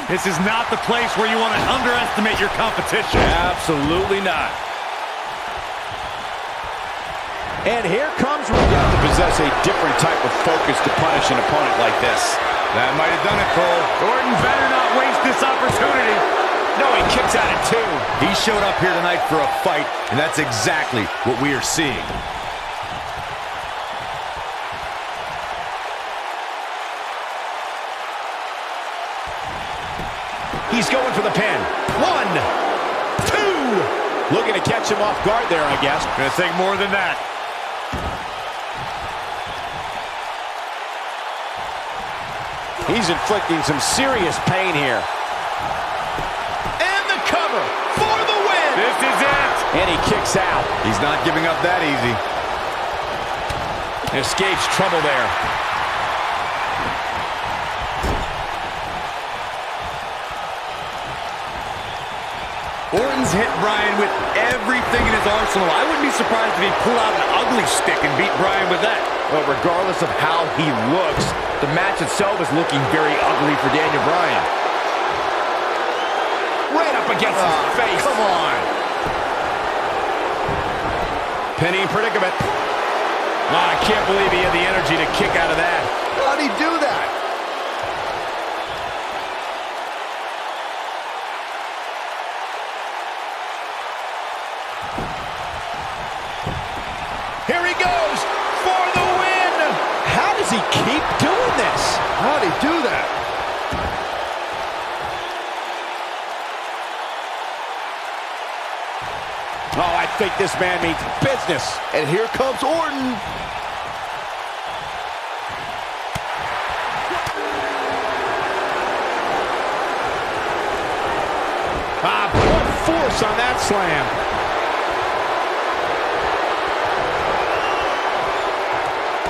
This is not the place where you want to underestimate your competition. Absolutely not. And here comes... You have to possess a different type of focus to punish an opponent like this. That might have done it, Cole. Orton better not waste this opportunity. No, he kicks out at 2. He showed up here tonight for a fight, and that's exactly what we are seeing. He's going for the pin. 1, 2. Looking to catch him off guard there, I guess. Gonna take more than that. He's inflicting some serious pain here. And the cover for the win. This is it. And he kicks out. He's not giving up that easy. Escapes trouble there. Orton's hit Bryan with everything in his arsenal. I wouldn't be surprised if he pulled out an ugly stick and beat Bryan with that. Well, regardless of how he looks, the match itself is looking very ugly for Daniel Bryan. Right up against his face. Come on. Pinning predicament. I can't believe he had the energy to kick out of that. How'd he do that? Here he goes for the win. How does he keep doing this? How'd he do that? Oh, I think this man means business. And here comes Orton. Full force on that slam.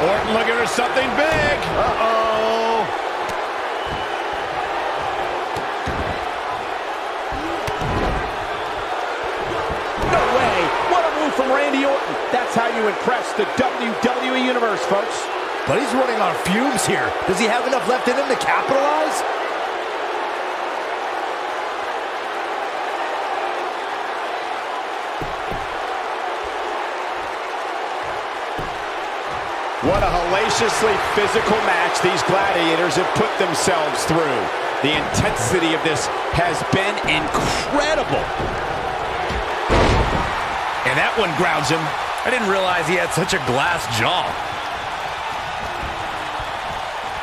Orton looking for something big. Uh-oh. No way. What a move from Randy Orton. That's how you impress the WWE Universe, folks. But he's running on fumes here. Does he have enough left in him to capitalize? What a hellaciously physical match these gladiators have put themselves through. The intensity of this has been incredible. And that one grounds him. I didn't realize he had such a glass jaw.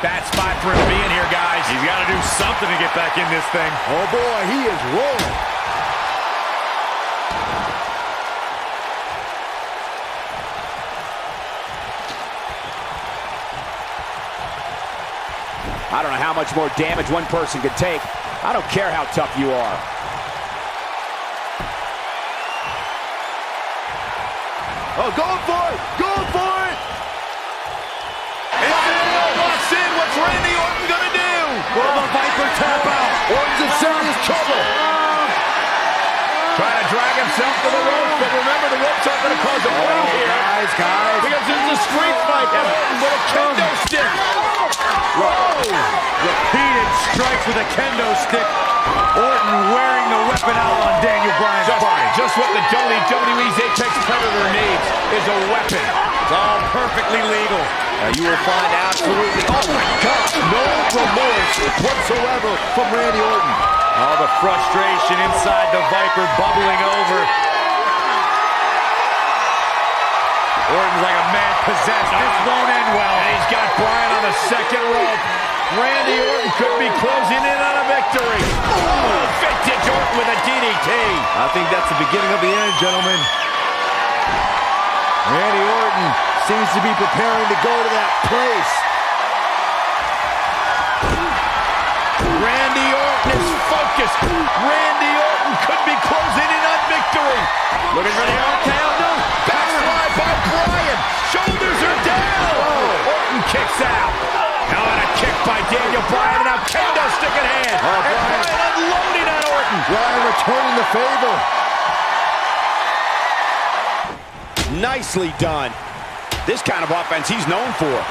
Bad spot for him to be in here, guys. He's got to do something to get back in this thing. Oh boy, he is rolling. I don't know how much more damage one person could take. I don't care how tough you are. Oh, going for it! Going for it! Walks in. What's Randy Orton gonna do? Will the Viper tap out? Orton's in serious trouble. Trying to drag himself to the ropes, but remember the ropes aren't gonna cause a break here. Guys. Because this is a street fight. And Orton with a kendo stick. Repeated strikes with a kendo stick. Orton wearing the weapon out on Daniel Bryan's body. Just what the WWE's Apex Predator needs is a weapon. It's all perfectly legal. You will find absolutely, oh my God, no remorse whatsoever from Randy Orton. All the frustration inside the Viper bubbling over. Orton's like a man possessed. This won't end well. And he's got Bryan on the second rope. Randy Orton could be closing in on a victory. Oh, vintage Orton with a DDT. I think that's the beginning of the end, gentlemen. Randy Orton seems to be preparing to go to that place. Randy Orton is focused. Randy Orton could be closing in on victory. Looking for the RKO. No. Backslide by Bryan. Shoulders are down. Orton kicks out. Now on a kick by Daniel Bryan. And now kendo stick in hand. And Bryan unloading on Orton. Bryan returning the favor. Nicely done. This kind of offense he's known for.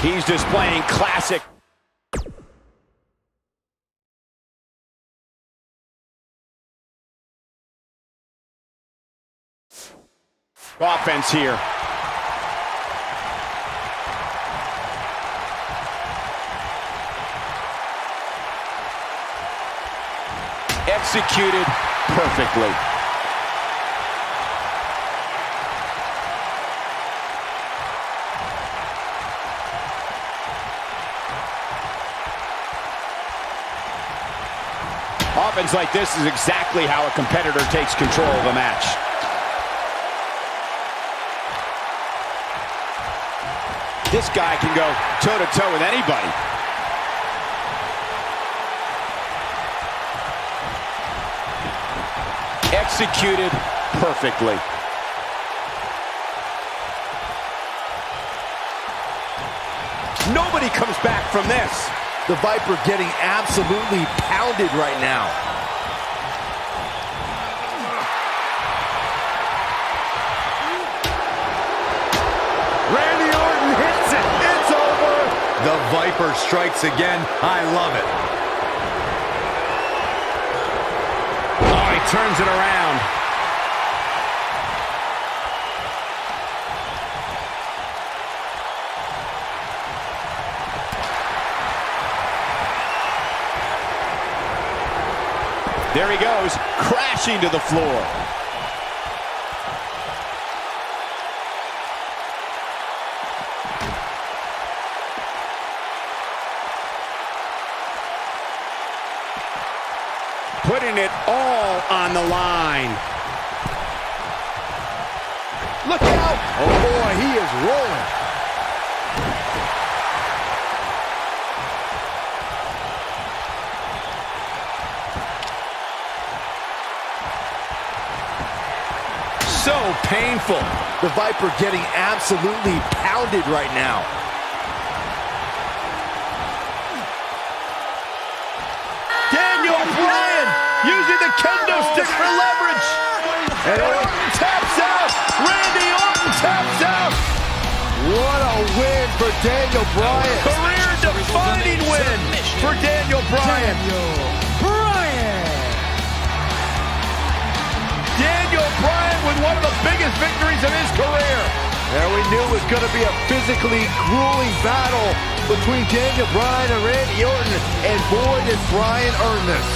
He's displaying classic offense here. Executed perfectly. Offense like this is exactly how a competitor takes control of a match. This guy can go toe-to-toe with anybody. Executed perfectly. Nobody comes back from this. The Viper getting absolutely pounded right now. Randy Orton hits it. It's over. The Viper strikes again. I love it. Oh, he turns it around. There he goes, crashing to the floor. Putting it all on the line. Look out! Oh boy, he is rolling. So painful. The Viper getting absolutely pounded right now. Daniel Bryan using the kendo stick for leverage. And Orton taps out. Randy Orton taps out. What a win for Daniel Bryan. Career-defining win for Daniel Bryan. Daniel Bryan with one of the biggest victories of his career. And we knew it was going to be a physically grueling battle between Daniel Bryan and Randy Orton. And boy, did Bryan earn this.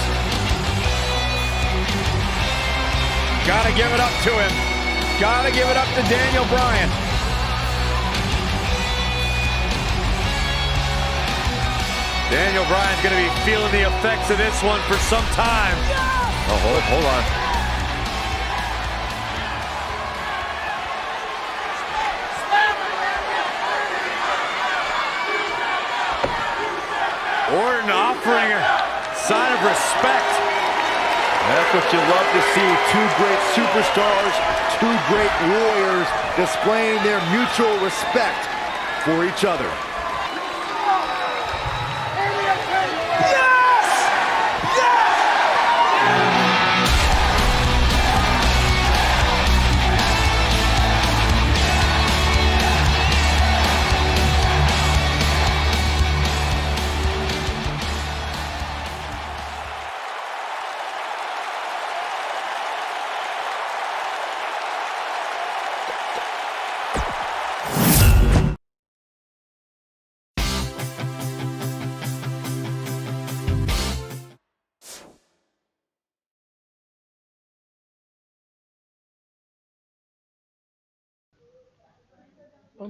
Gotta give it up to him. Gotta give it up to Daniel Bryan. Daniel Bryan's going to be feeling the effects of this one for some time. Oh, hold on. Orton offering a sign of respect. That's what you love to see. Two great superstars, two great warriors displaying their mutual respect for each other.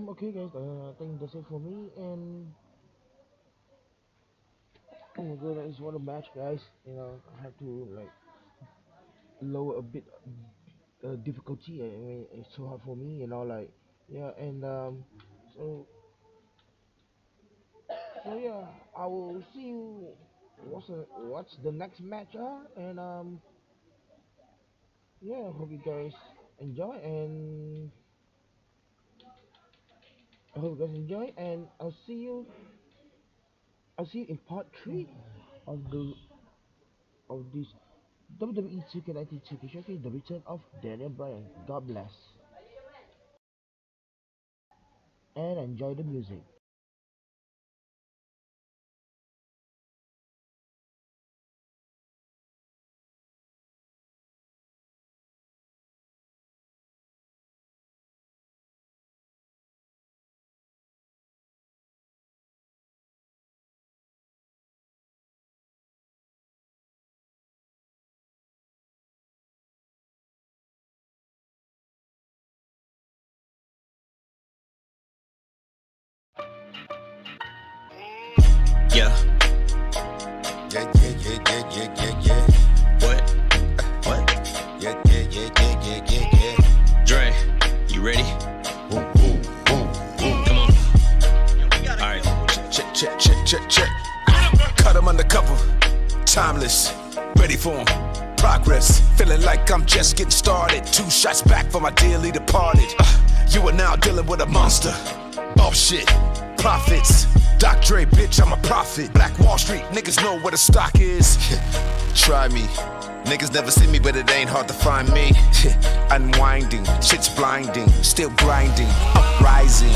Okay guys, I think that's it for me, and oh my god, it's what a match, guys. You know, I have to like lower a bit difficulty. I mean, it's so hard for me, you know, like yeah, and so so yeah, I will see you. What's the next match are, and yeah, hope you guys enjoy, and I hope you guys enjoy, and I'll see you in part 3 of this WWE 2K19 Championship, the return of Daniel Bryan. God bless, and enjoy the music. Yeah. Yeah, yeah, yeah, yeah, yeah, yeah, yeah. What? Yeah, yeah, yeah, yeah, yeah, yeah, yeah. Dre, you ready? Boom, boom, boom, boom. Come on. Alright. Check, check, check, check, check. Cut him undercover. Timeless. Ready for him. Progress. Feeling like I'm just getting started. 2 shots back for my dearly departed. You are now dealing with a monster. Oh shit. Profits. Doc Dre, bitch, I'm a prophet. Black Wall Street, niggas know where the stock is. Try me. Niggas never see me, but it ain't hard to find me. Unwinding, shit's blinding. Still grinding, uprising.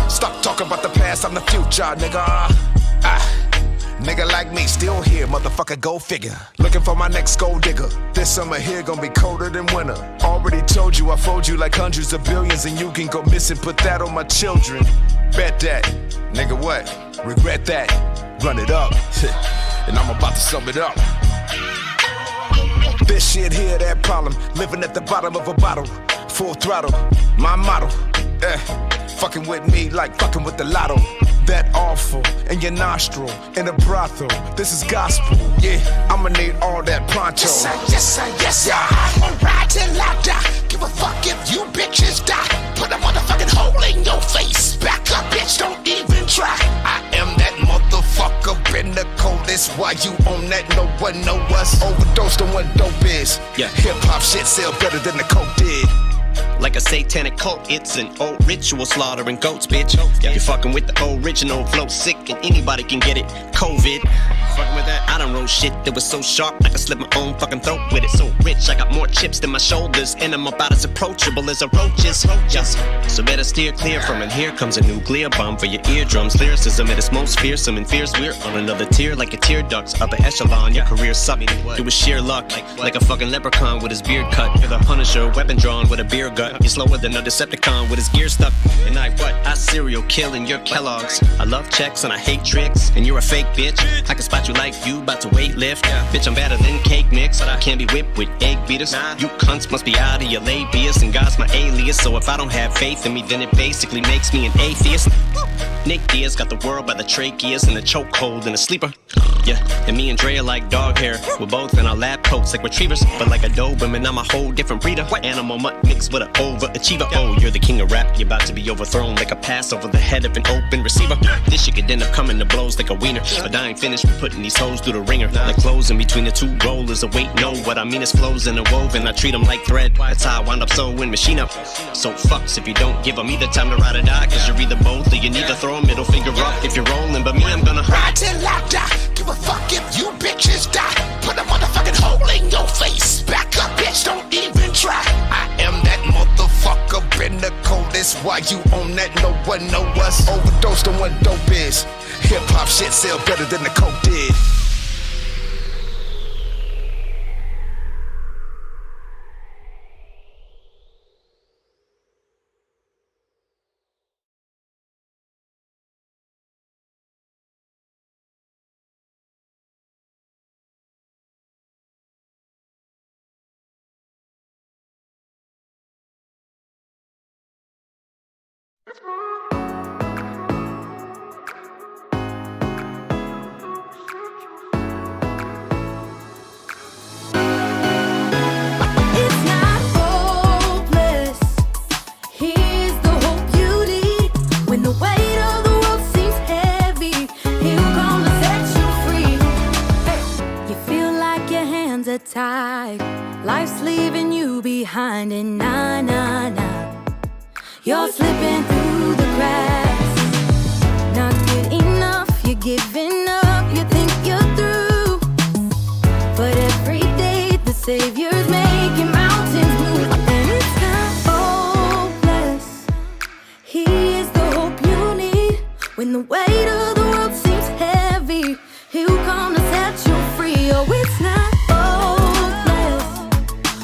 Stop talking about the past, I'm the future, nigga. Nigga like me, still here, motherfucker, go figure. Looking for my next gold digger. This summer here gonna be colder than winter. Already told you I fold you like hundreds of billions, and you can go missing, put that on my children. Bet that, nigga what? Regret that, run it up. And I'm about to sum it up. This shit here, that problem. Living at the bottom of a bottle. Full throttle, my motto. Fucking with me like fucking with the lotto. That awful in your nostril, in a brothel. This is gospel, yeah. I'ma need all that pronto. Yes, sir, yes, sir, yes, sir. I'ma ride till I die. Give a fuck if you bitches die. Put a motherfucking hole in your face. Back up, bitch, don't even try. I am that motherfucker, been the coldest. Why you on that? No one know us. Overdosed on what dope is. Yeah. Hip hop shit sell better than the coke did. Like a satanic cult, it's an old ritual slaughtering goats, bitch. You're fucking with the original flow, sick, and anybody can get it. COVID. Fucking with that, I done wrote shit that was so sharp I could slit my own fucking throat with it. So rich, I got more chips than my shoulders, and I'm about as approachable as a roaches. So better steer clear from it. Here comes a nuclear bomb for your eardrums. Lyricism at its most fearsome and fierce. We're on another tier like a tear ducts. Upper echelon, your career sucked. It was sheer luck, like a fucking leprechaun with his beard cut. You're the Punisher, weapon drawn with a beer gut. You're slower than a Decepticon with his gear stuck. And I serial killing your Kellogg's. I love checks and I hate tricks. And you're a fake bitch. I can spot you like you about to weight lift. Bitch, I'm better than cake mix. I can't be whipped with egg beaters. You cunts must be out of your labias, and God's my alias. So if I don't have faith in me, then it basically makes me an atheist. Nick Diaz got the world by the tracheas and a chokehold and a sleeper. Yeah, and me and Dre are like dog hair. We're both in our lab coats like retrievers, but like a Doberman, I'm a whole different breeder. Animal mutt mixed with an overachiever. Oh, you're the king of rap, you're about to be overthrown like a pass over the head of an open receiver. This shit could end up coming to blows like a wiener, but I ain't finished with putting these hoes through the ringer. Like clothes in between the two rollers. Wait, no, what I mean is flows interwoven. I treat them like thread, that's how I wind up sewing machine up. So fucks if you don't give them either time to ride or die, cause you're either both or you need to throw a middle finger up if you're rolling. But me, I'm gonna ride till I die. Give a fuck if you bitches die. Put a motherfucking hole in your face. Back up, bitch, don't even try. I am that motherfucker, been the coldest. Why you on that? No one know us. Overdosed on what dope is. Hip hop shit sell better than the coke did. It's not hopeless. He's the hope you need. When the weight of the world seems heavy, he'll come to set you free. Hey, you feel like your hands are tied. Life's leaving you behind, and you're slipping through the cracks. Not good enough, you're giving up. You think you're through, but every day the Savior's making mountains move. And it's not hopeless. He is the hope you need. When the weight of the world seems heavy, he'll come to set you free. Oh, it's not hopeless.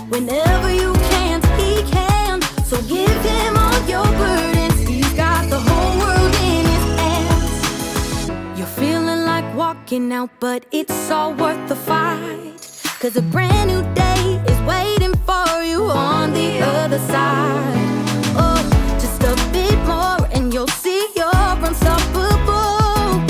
Whenever you can't, he can. So give him all your burdens. He's got the whole world in his hands. You're feeling like walking out, but it's all worth the fight. Cause a brand new day is waiting for you on the other side. Oh, just a bit more and you'll see you're unstoppable.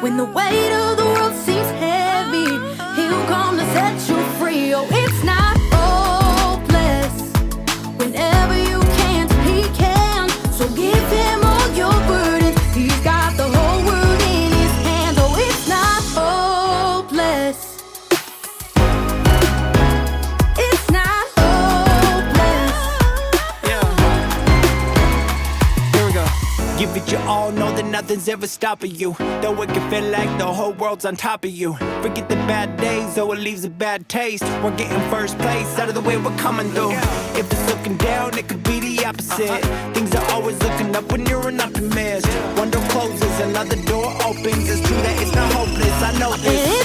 When the weight of the world seems heavy, he'll come to set you free. Oh, it's not hopeless. Whenever you can't, he can. So give him all your burdens. He's got the whole world in his hands. Oh, it's not hopeless. It's not hopeless. Yeah. Here we go. Give it your all, know that nothing's ever stopping you. Though it can feel like the whole world's on top of you. Forget the bad days, though it leaves a bad taste. We're getting first place, out of the way we're coming through. If it's looking down, it could be the opposite. Things are always looking up when you're an optimist. One door closes, another door opens. It's true that it's not hopeless, I know this.